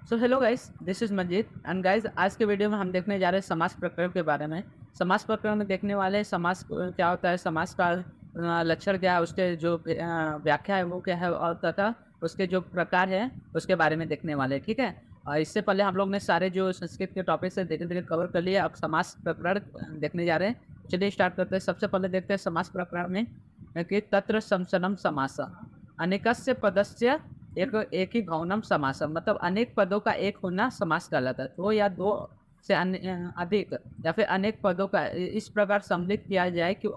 So hello guys, this is Manjeet and guys, आज के video में हम देखने जा रहे हैं समाज प्रकरण के बारे में। समाज प्रकरण में देखने वाले समाज क्या होता है, समाज का लक्षण क्या है, उसके जो व्याख्या है वो क्या है, और तथा उसके जो प्रकार है उसके बारे में देखने वाले हैं, ठीक है। और इससे पहले हम लोग ने सारे जो संस्कृत के टॉपिक्स है धीरे धीरे कवर कर लिए। अब समाज प्रकरण देखने जा रहे हैं। चलिए स्टार्ट करते हैं। सबसे पहले देखते हैं समाज प्रकरण में कि तत्र संसनम समास अनेकस्य पदस्य एक ही भवनम समासम, मतलब अनेक पदों का एक होना समास कहलाता है। दो या दो से अधिक या फिर अनेक पदों का इस प्रकार सम्मिलित किया जाए कि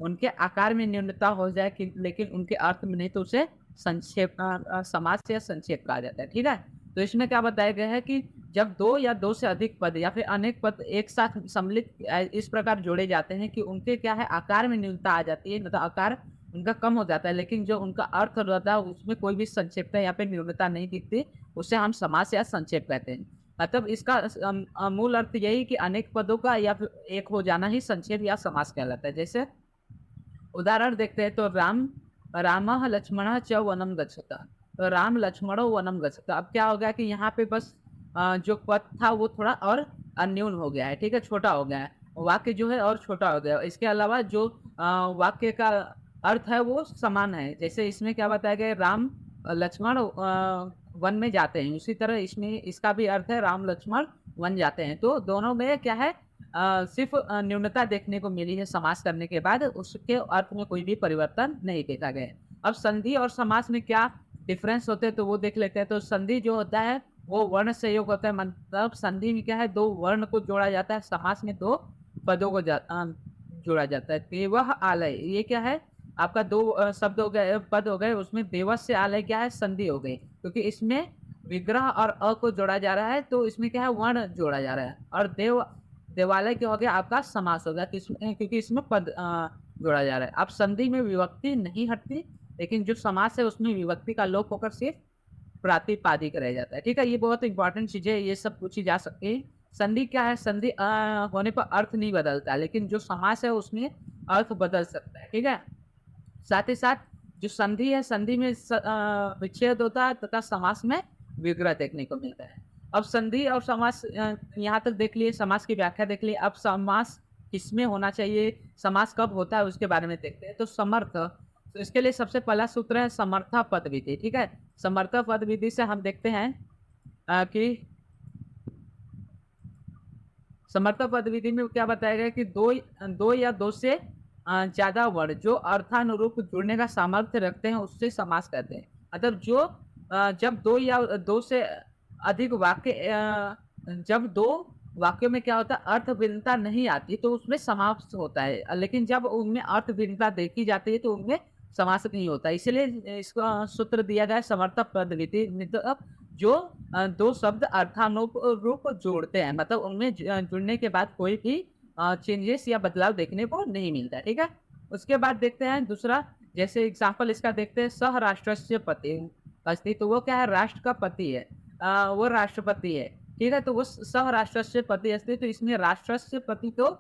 उनके आकार में न्यूनता हो जाए कि लेकिन उनके अर्थ में नहीं, तो उसे संक्षेप समास या संक्षेप कहा जाता है, ठीक है। तो इसमें क्या बताया गया है कि जब दो या दो से अधिक पद या फिर अनेक पद एक साथ सम्मिलित इस प्रकार जोड़े जाते हैं कि उनके क्या है, आकार में न्यूनता आ जाती है, मतलब आकार उनका कम हो जाता है, लेकिन जो उनका अर्थ रहता है उसमें कोई भी संक्षेपता या फिर न्यूनता नहीं दिखती, उसे हम समास या संक्षेप कहते हैं। मतलब इसका मूल अर्थ यही कि अनेक पदों का या फिर एक हो जाना ही संक्षेप या समास कहलाता है। जैसे उदाहरण देखते हैं तो रामः लक्ष्मणः च वनम गच्छत। तो राम लक्ष्मणो वनम गच्छत। अब क्या हो गया कि यहाँ पे बस जो पद था वो थोड़ा और न्यून हो गया है, ठीक है, छोटा हो गया है। वाक्य जो है और छोटा हो गया है। इसके अलावा जो वाक्य का अर्थ है वो समान है। जैसे इसमें क्या बताया गया है, राम लक्ष्मण वन में जाते हैं, उसी तरह इसमें इसका भी अर्थ है राम लक्ष्मण वन जाते हैं। तो दोनों में क्या है, सिर्फ न्यूनता देखने को मिली है समास करने के बाद, उसके अर्थ में कोई भी परिवर्तन नहीं देखा गया है। अब संधि और समास में क्या डिफरेंस होते हैं तो वो देख लेते हैं। तो संधि जो होता है वो वर्ण संयोग होता है, मतलब संधि में क्या है, दो वर्ण को जोड़ा जाता है। समास में दो पदों को जोड़ा जाता है। देवः आलय, ये क्या है, आपका दो शब्द हो गए, पद हो गए, उसमें देवस्य आलय क्या है, संधि हो गई, क्योंकि इसमें विग्रह और अ को जोड़ा जा रहा है, तो इसमें क्या है, वर्ण जोड़ा जा रहा है। और देवालय क्या हो गया, आपका समास हो गया, क्योंकि इसमें पद जोड़ा जा रहा है। अब संधि में विभक्ति नहीं हटती, लेकिन जो समास है उसमें विभक्ति का लोप होकर सिर्फ प्रातिपादिक रह जाता है, ठीक है। ये बहुत इंपॉर्टेंट चीजें, ये सब पूछी जा सकती है। संधि क्या है, संधि होने पर अर्थ नहीं बदलता, लेकिन जो समास है उसमें अर्थ बदल सकता है, ठीक है। साथ ही साथ जो संधि है, संधि में विच्छेद होता है तथा समास में विग्रह देखने को मिलता है। अब संधि और समास यहाँ तक देख लिए, समास की व्याख्या देख लिए। अब समास किसमें होना चाहिए, समास कब होता है, उसके बारे में देखते हैं। तो समर्थ, तो इसके लिए सबसे पहला सूत्र है समर्था पद विधि, ठीक है। समर्था पद विधि से हम देखते हैं कि समर्थ पद विधि में क्या बताया गया कि दो दो या दो से ज्यादा वर्ण जो अर्थानुरूप जुड़ने का सामर्थ्य रखते हैं उससे समास कहते हैं। मतलब जो जब दो या दो से अधिक वाक्य जब दो वाक्यों में क्या होता है, अर्थ भिन्नता नहीं आती, तो उसमें समास होता है, लेकिन जब उनमें अर्थ भिन्नता देखी जाती है तो उनमें समास नहीं होता। इसीलिए इसका सूत्र दिया गया है समर्थ पद विधि, मतलब जो दो शब्द अर्थानुरूप रूप जोड़ते हैं, मतलब उनमें जुड़ने के बाद कोई भी चेंजेस या बदलाव देखने को नहीं मिलता है, ठीक है। उसके बाद देखते हैं दूसरा, जैसे एग्जांपल इसका देखते हैं, सह राष्ट्रस्य पति अस्ति। तो वो क्या है, राष्ट्र का पति है, वो राष्ट्रपति है, ठीक है। तो वो सह राष्ट्रस्य पति अस्ति, तो इसमें राष्ट्रस्य पति को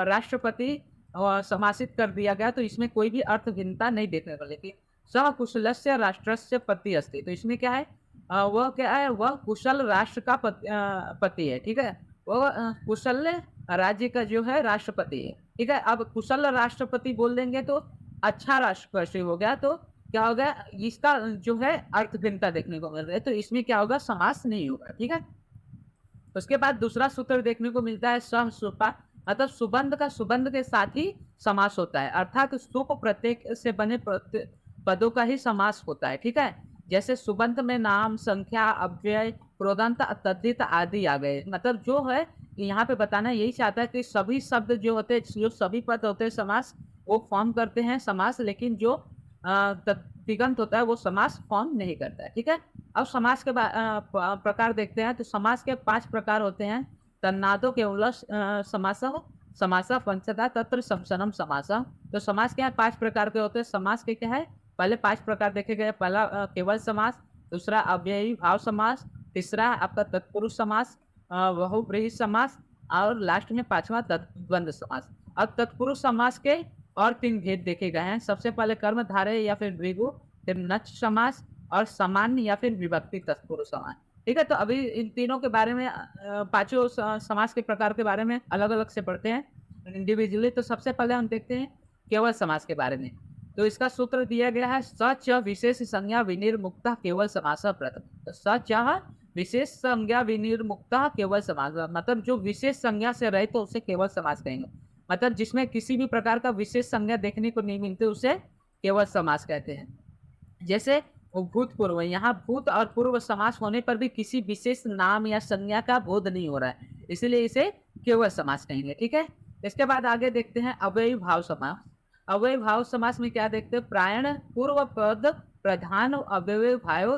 राष्ट्रपति समासित कर दिया गया, तो इसमें कोई भी अर्थ भिन्नता नहीं देखने को। लेकिन सह कुशलस्य राष्ट्रस्य पति अस्ति, तो इसमें क्या है, वह क्या है, वह कुशल राष्ट्र का पति है, ठीक है। वह कुशल राज्य का जो है राष्ट्रपति है, ठीक है। अब कुशल राष्ट्रपति बोल देंगे तो अच्छा राष्ट्रपति हो गया, तो क्या होगा, इसका जो है अर्थ भिन्नता देखने को मिल रहा है, तो इसमें क्या होगा, समास नहीं होगा, ठीक है। उसके बाद दूसरा सूत्र देखने को मिलता है सह सुपा, मतलब सुबंध का सुबंध के साथ ही समास होता है, अर्थात सुप प्रत्यय से बने पदों का ही समास होता है, ठीक है। जैसे सुबंध में नाम, संख्या, अव्यय, प्रोदंत, तद्धित आदि आ गए। मतलब जो है यहाँ पे बताना यही चाहता है कि सभी शब्द जो होते हैं, जो सभी पद होते हैं समास, वो फॉर्म करते हैं समास, लेकिन जो तिगंत होता है वो समास फॉर्म नहीं करता है, ठीक है। अब समास के प्रकार देखते हैं। तो समास के 5 प्रकार होते हैं। तन्नादो केवल समासः समासः पंचधा तत्र संसनम समासः। तो समास के यहाँ 5 प्रकार के होते हैं। समास के क्या है, पहले 5 प्रकार देखे गए। पहला केवल समास, दूसरा अव्ययी भाव समास, तीसरा आपका तत्पुरुष समास, बहुब्रीहि समास, और लास्ट में पांचवा द्वंद्व समास। अब तत्पुरुष समास के और 3 भेद देखे गए हैं। सबसे पहले कर्मधारय या फिर द्विगु, फिर नच समास, और सामान्य या फिर विभक्ति तत्पुरुष समास। ठीक है, तो अभी इन तीनों के बारे में पाँचों समास के प्रकार के बारे में अलग-अलग से पढ़ते हैं इंडिविजुअली। तो सबसे पहले हम देखते हैं केवल समास के बारे में। तो इसका सूत्र दिया गया है स, च विशेष संज्ञा विनिर्मुक्तः केवल समासः प्रथम। तो स, च विशेष संज्ञा विनिर्मुक्तः केवल समास, मतलब जो विशेष संज्ञा से रहे तो उसे केवल समास कहेंगे। मतलब जिसमें किसी भी प्रकार का विशेष संज्ञा देखने को नहीं मिलती उसे केवल समास कहते हैं। जैसे वो भूतपूर्व, यहाँ भूत और पूर्व समास होने पर भी किसी विशेष नाम या संज्ञा का बोध नहीं हो रहा है, इसीलिए इसे केवल समास कहेंगे। ठीक है, इसके बाद आगे देखते हैं अव्ययी भाव समास। अव्ययी भाव समास में क्या देखते हैं, प्रायण पूर्व पद प्रधान अव्ययी भाव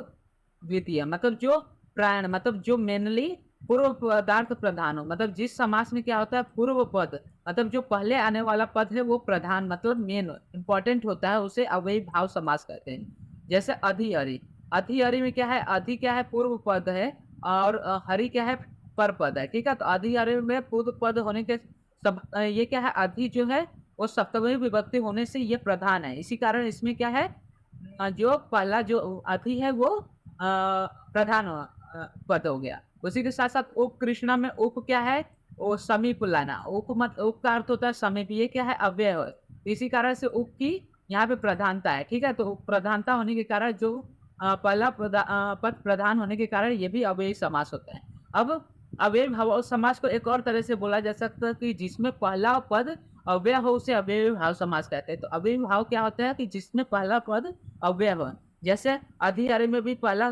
द्वितीय, मतलब जो प्रायण मतलब जो मेनली पूर्व पदार्थ प्रधान हो, मतलब जिस समास में क्या होता है पूर्व पद, मतलब जो पहले आने वाला पद है वो प्रधान मतलब मेन इंपॉर्टेंट होता है, उसे अव्ययी भाव समास कहते हैं। जैसे अधिहरि, अधिहरि में क्या है, अधि क्या है पूर्व पद है और हरि क्या है पर पद है। ठीक है, तो अधिहरि में पूर्व पद होने के सब ये क्या है, अधि जो है वो सप्तमी विभक्ति होने से ये प्रधान है, इसी कारण इसमें क्या है जो पहला जो अधि है वो प्रधान पद हो गया। उसी के साथ साथ उप कृष्णा में उप क्या है, वो समीप लाना, उप मत उप का अर्थ होता है समीप, ये क्या है अव्यय है, इसी कारण से उप की यहाँ पे प्रधानता है। ठीक है, तो प्रधानता होने के कारण जो पहला पद प्रधान होने के कारण ये भी अव्ययी समास होता है। अब अव्ययी भाव समास को एक और तरह से बोला जा सकता है कि जिसमें पहला पद अव्यय हो उसे अव्ययी भाव समास कहते हैं। तो अव्ययी भाव क्या होता है कि जिसमें पहला पद अव्यय हो, जैसे अधिहरि में भी पहला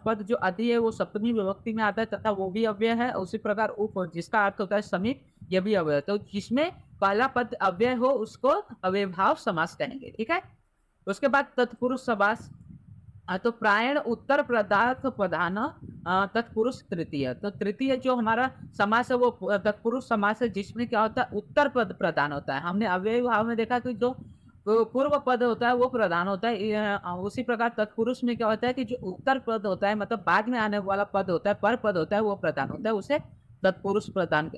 पद जो अधि है वो सप्तमी विभक्ति में आता है तथा वो भी अव्यय है। उसी प्रकार उप जिसका अर्थ होता है समीप, ये भी अव्यय है। तो जिसमें पहला पद अव्यय हो उसको अव्ययी भाव समास कहेंगे। ठीक है, उसके बाद तत्पुरुष समास। तो प्रायण उत्तर पदार्थ प्रधान तत्पुरुष तृतीय। तो तृतीय जो हमारा समास है वो तत्पुरुष समास है, जिसमें क्या होता है उत्तर पद प्रधान होता है। हमने अव्ययी भाव में देखा कि जो पूर्व पद होता है वो प्रधान होता है, उसी प्रकार तत्पुरुष में क्या होता है कि जो उत्तर पद होता है मतलब बाद में आने वाला पद होता है, पर पद होता है वो प्रधान होता है, उसे तत्पुरुष प्रधान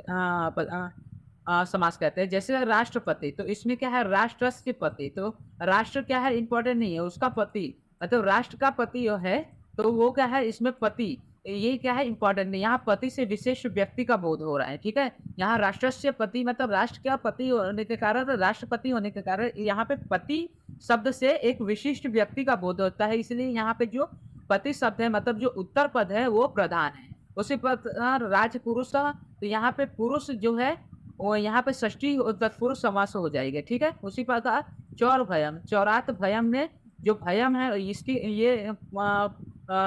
समास कहते हैं। जैसे राष्ट्रपति, तो इसमें क्या है राष्ट्रस्य पति, तो राष्ट्र क्या है इंपॉर्टेंट नहीं है, उसका पति मतलब राष्ट्र का पति जो है तो वो क्या है इसमें पति, ये क्या है इंपॉर्टेंट नहीं, यहाँ पति से विशेष व्यक्ति का बोध हो रहा है। ठीक है, यहाँ राष्ट्रस्य पति मतलब राष्ट्र का पति होने के कारण, राष्ट्रपति होने के कारण यहाँ पे पति शब्द से एक विशिष्ट व्यक्ति का बोध होता है, इसलिए यहाँ पे जो पति शब्द है मतलब जो उत्तर पद है वो प्रधान है। उसी प्रकार राजपुरुष, तो यहाँ पे पुरुष जो है वो यहाँ पे षष्ठी तत्पुरुष समास हो जाएगा। ठीक है, उसी प्रकार चौर भयम, चौरात भयम में जो भयम है इसकी ये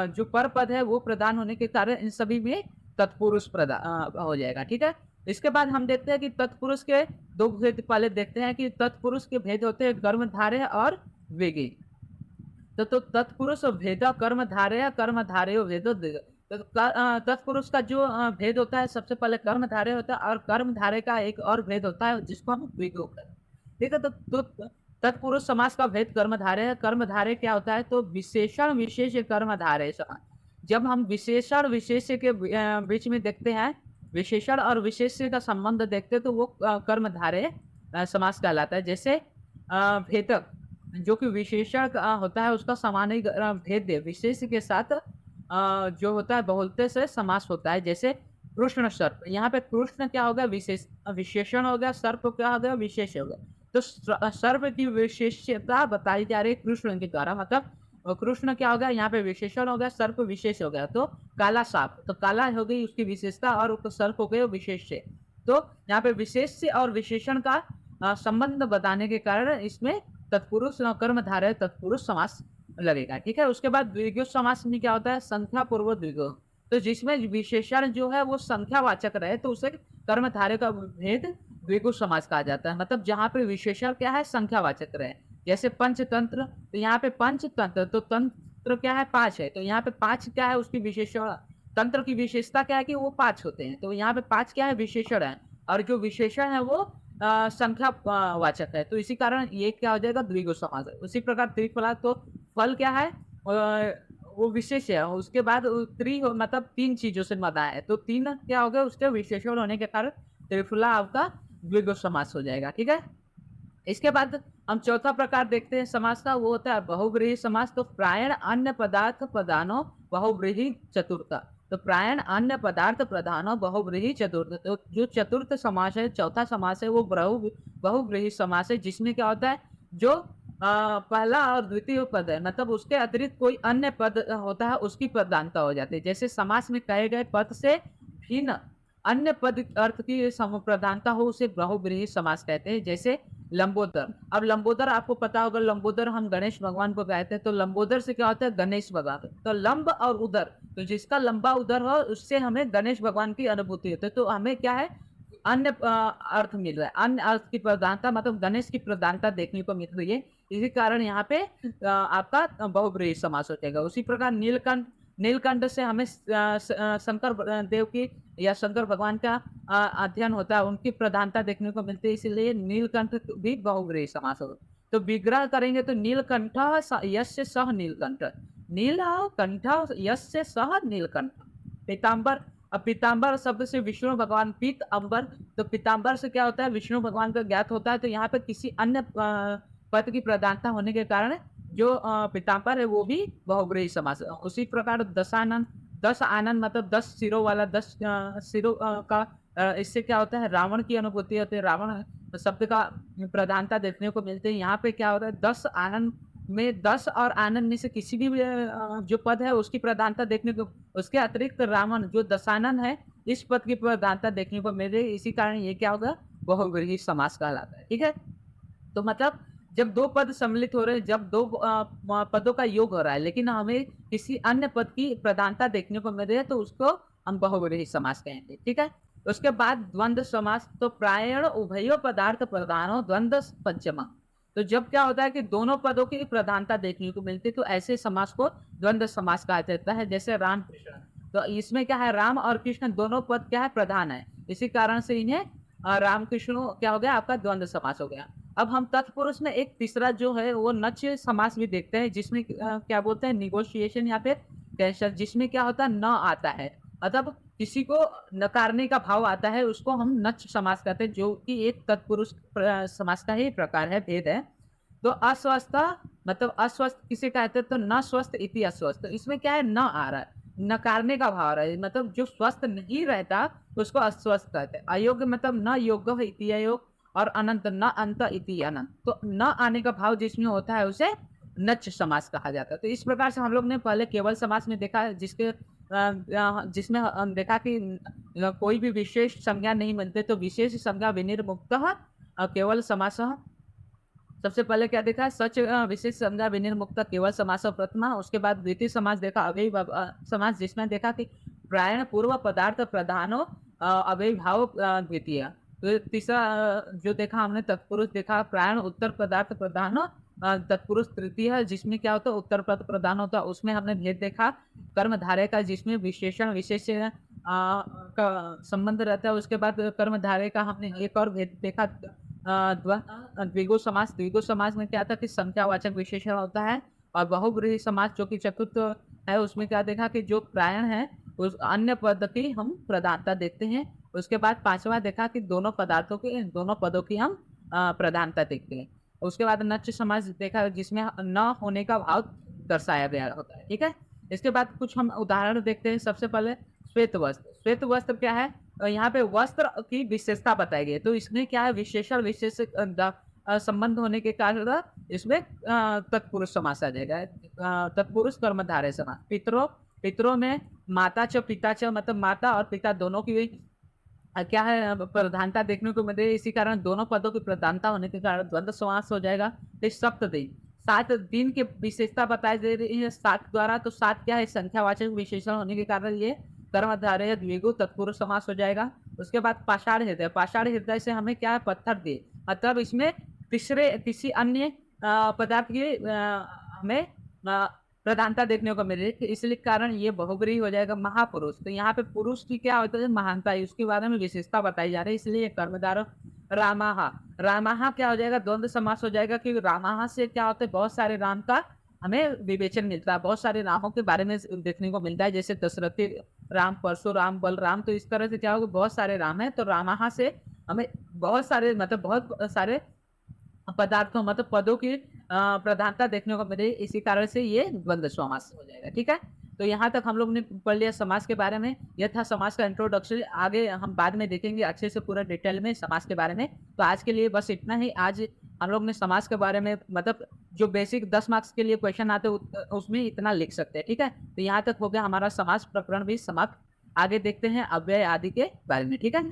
जो पर पद है वो प्रधान होने के कारण इन सभी में तत्पुरुष प्रधान हो जाएगा। ठीक है, इसके बाद हम देखते हैं कि तत्पुरुष के दो भेद पहले देखते हैं कि तत्पुरुष के भेद होते हैं कर्मधारय और वेगी। तो तत्पुरुष भेद कर्मधारय कर्मधारयो भेदो द्विग। तो तत्पुरुष का जो भेद होता है सबसे पहले कर्मधारय होता है और कर्मधारय का एक और भेद होता है जिसको हम द्विगु कहते हैं। ठीक है, तो तत्पुरुष समास का भेद कर्मधारय है। कर्मधारय क्या होता है, तो विशेषण विशेष कर्मधारय समास। जब हम विशेषण विशेष्य के बीच में देखते हैं, विशेषण और विशेष्य का संबंध देखते हैं तो वो कर्मधारय समास कहलाता है। जैसे भेदक जो कि विशेषण होता है उसका सामान्य भेद विशेष के साथ जो होता है बहुलते से समास होता है। जैसे कृष्ण सर्प, यहाँ पे कृष्ण क्या होगा विशेषण हो गया, सर्प क्या हो गया विशेष हो गया। तो सर्प की विशेषता बताई जा रही है कृष्ण के द्वारा, मतलब कृष्ण क्या हो गया यहाँ पे विशेषण हो गया, सर्प विशेष हो गया। तो काला सांप, तो काला हो गई उसकी विशेषता और सर्प हो गए विशेष से। तो यहाँ पे विशेष से और विशेषण का संबंध बताने के कारण इसमें तत्पुरुष कर्मधारय तत्पुरुष समास लगेगा। ठीक है, उसके बाद द्विगु समास में क्या होता है संख्या पूर्व द्विगु। तो जिसमें विशेषण जो है वो संख्यावाचक रहे तो उसे कर्मधारय का भेद द्विगु समास कहा जाता है, मतलब जहाँ पे विशेषण क्या है संख्यावाचक रहे। जैसे पंचतंत्र, तो यहाँ पे पंचतंत्र, तो तंत्र क्या है पांच है, तो यहाँ पे पांच क्या है उसकी विशेषण, तंत्र की विशेषता क्या है कि वो पांच होते हैं, तो यहाँ पे पांच क्या है विशेषण है और जो विशेषण है वो संख्या वाचक है, तो इसी कारण ये क्या हो जाएगा द्विगु समास है। उसी प्रकार त्रिफला, तो फल क्या है वो विशेष है, उसके बाद मतलब तीन चीजों से बना है, तो तीन क्या हो गया उसके विशेषण होने के कारण त्रिफला आपका द्विगु समास हो जाएगा। ठीक है, इसके बाद हम चौथा प्रकार देखते हैं समास का, वो होता है बहुव्रीहि समास। तो प्रायण अन्य पदार्थ प्रधानो बहुव्रीहि चतुर्था। तो प्रायण अन्य पदार्थ प्रधानो बहुव्रीहि चतुर्थ। तो जो चतुर्थ समास है, चौथा समास है, वो बहुव्रीहि समास है, जिसमें क्या होता है, जो पहला और द्वितीय पद है, मतलब उसके अतिरिक्त कोई अन्य पद होता है, उसकी प्रधानता हो जाती है। जैसे समास में कहे गए पद से भिन्न अन्य पद अर्थ की प्रधानता हो, उसे बहुव्रीहि समास कहते हैं। जैसे लंबोदर। अब लंबोदर आपको पता होगा, लंबोदर हम गणेश भगवान को कहते हैं, तो लंबोदर से क्या होता है, गणेश भगवान। तो लंब और उदर, तो जिसका लंबा उदर हो उससे हमें गणेश भगवान की अनुभूति होती है। तो हमें क्या है, अन्य अर्थ मिल रहा है, अन्य अर्थ की प्रधानता, मतलब गणेश की प्रधानता देखने को मिल रही है। इसी कारण यहाँ पे आपका बहुव्रीहि समास हो जाएगा। उसी प्रकार नीलकंठ, नीलकंठ से हमें शंकर देव की या शंकर भगवान का अध्ययन होता है, उनकी प्रधानता देखने को मिलती है, इसलिए नीलकंठ भी बहुव्रीहि समास होगा। तो विग्रह करेंगे तो नीलकंठ यस्य सह नीलकंठ, नीलकंठ यस्य सह नीलकंठ। पीताम्बर, अब पीताम्बर शब्द से विष्णु भगवान, पीत अंबर, तो पीताम्बर से क्या होता है, विष्णु भगवान का ज्ञात होता है। तो यहाँ पे किसी अन्य पद की प्रधानता होने के कारण जो पीताम्बर है वो भी बहुव्रीहि समास। उसी प्रकार दशानन, 10 आनंद मतलब 10 सिरों वाला, 10 सिरों का इससे क्या होता है, रावण की अनुभूति होती है। रावण शब्द का प्रधानता देखने को मिलती है। यहाँ पे क्या होता है, 10 आनंद में 10 और आनंद में से किसी भी जो पद है उसकी प्रधानता देखने को, उसके अतिरिक्त रावण जो दशानन है, इस पद की प्रधानता देखने को मिल रही है। इसी कारण ये क्या होगा, बहुव्रीहि समास कहलाता है। ठीक है, तो मतलब जब दो पद सम्मिलित हो रहे हैं, जब दो पदों का योग हो रहा है, लेकिन हमें किसी अन्य पद की प्रधानता देखने को मिल रही है, तो उसको हम बहुव्रीहि समास कहेंगे। ठीक है, उसके बाद द्वंद्व समास। तो प्रायण उभयो पदार्थ प्रधानो द्वंद्व पंचमा। तो जब क्या होता है कि दोनों पदों की प्रधानता देखने को मिलती है, तो ऐसे समास को द्वंद्व समास कहा जाता है। जैसे राम कृष्ण, तो इसमें क्या है, राम और कृष्ण दोनों पद क्या है, प्रधान है। इसी कारण से इन्हें राम कृष्ण क्या हो गया, आपका द्वंद्व समास हो गया। अब हम तत्पुरुष में एक तीसरा जो है वो नच समास भी देखते हैं, जिसमें क्या बोलते हैं, निगोशिएशन या फिर कैंसल, जिसमें क्या होता है, न आता है, मतलब किसी को नकारने का भाव आता है, उसको हम नच समास कहते हैं, जो कि एक तत्पुरुष समास का ही प्रकार है, भेद है। तो अस्वस्थ, मतलब अस्वस्थ किसे कहते हैं, तो न स्वस्थ इति अस्वस्थ, इसमें क्या है, न आ रहा है, नकारने का भाव आ रहा है, मतलब जो स्वस्थ नहीं रहता उसको अस्वस्थ कहते हैं। अयोग्य मतलब न योग्य इति अयोग, और अनंत न अंत इति अनंत, तो न आने का भाव जिसमें होता है उसे नच समास कहा जाता है। तो इस प्रकार से हम लोग ने पहले केवल समास में देखा है, जिसमें देखा कि कोई भी विशेष संज्ञा नहीं बनते, तो विशेष संज्ञा विनिर्मुक्त केवल समास। सबसे पहले क्या देखा, सच विशेष संज्ञा विनिर्मुक्त केवल समास प्रथमा। उसके बाद द्वितीय समास देखा, अव्ययी समास, जिसमें देखा कि प्रायण पूर्व पदार्थ प्रधानो अव्ययी भाव द्वितीय। तो तीसरा जो देखा हमने, तत्पुरुष देखा, प्रायण उत्तर पदार्थ प्रधानो तत्पुरुष तृतीय है, जिसमें क्या होता है, उत्तर पद प्रधान होता है। उसमें हमने भेद देखा कर्मधारय का, जिसमें विशेषण विशेष का संबंध रहता है। उसके बाद कर्मधारय का हमने एक और भेद देखा, द्विगु समास। द्विगु समास में क्या था कि संख्यावाचक विशेषण होता है, और बहुव्रीहि समास जो कि चतुर्थ है, उसमें क्या देखा कि जो प्रायण है उस अन्य पद की हम प्रधानता देखते हैं। उसके बाद पांचवा देखा कि दोनों पदार्थों की, दोनों पदों की हम प्रधानता देखते हैं। उसके बाद नच समास देखा, जिसमें न होने का भाव दर्शाया गया होता है। ठीक है, इसके बाद कुछ हम उदाहरण देखते हैं। सबसे पहले श्वेत वस्त्र। श्वेत वस्त्र क्या है, यहाँ पे वस्त्र की विशेषता बताई गई है, तो इसमें क्या है, विशेषण विशेष संबंध होने के कारण इसमें तत्पुरुष समास आ जाएगा। तत्पुरुष कर्मधारय समास। पितरों, पितरों में माता च पिता च, मतलब माता और पिता दोनों की क्या है, प्रधानता देखने को मिल रही है। इसी कारण दोनों पदों की प्रधानता होने के कारण द्वंद्व समास हो जाएगा। तो सप्तदिन, 7 दिन की विशेषता बताई दे रही है 7 द्वारा। तो 7 क्या है, संख्यावाचक विशेषण होने के कारण ये कर्मधारय द्विगु तत्पुरुष समास हो जाएगा। उसके बाद पाषाण हृदय। पाषाण हृदय से हमें क्या है, पत्थर दिए, मतलब इसमें किसी अन्य पदार्थ की हमें प्रधानता देखने को मिल रही है, इसलिए कारण ये बहुव्रीहि हो जाएगा। महापुरुष, तो यहाँ पे पुरुष की क्या होता है, महानता है, उसके बारे में विशेषता बताई जा रही है, इसलिए कर्मधारय। रामाहा, रामाहा क्या हो जाएगा, द्वंद्व समास हो जाएगा, क्योंकि रामाहा से क्या होता है, बहुत सारे राम का हमें विवेचन मिलता है, बहुत सारे रामों के बारे में देखने को मिलता है, जैसे दशरथी राम, परशुराम, बलराम। तो इस तरह से क्या होगा, बहुत सारे राम है, तो रामाहा से हमें बहुत सारे, मतलब बहुत सारे पदार्थों, मतलब पदों की प्रधानता देखने को मिले, इसी कारण से ये द्वंद्व समास हो जाएगा। ठीक है, तो यहाँ तक हम लोग ने पढ़ लिया समास के बारे में। यह था समास का इंट्रोडक्शन। आगे हम बाद में देखेंगे अच्छे से पूरा डिटेल में समास के बारे में। तो आज के लिए बस इतना ही। आज हम लोग ने समास के बारे में मतलब जो बेसिक 10 मार्क्स के लिए क्वेश्चन आते हैं उसमें इतना लिख सकते हैं, ठीक है? तो यहाँ तक हो गया हमारा समास प्रकरण भी समाप्त। आगे देखते हैं अव्यय आदि के बारे में, ठीक है?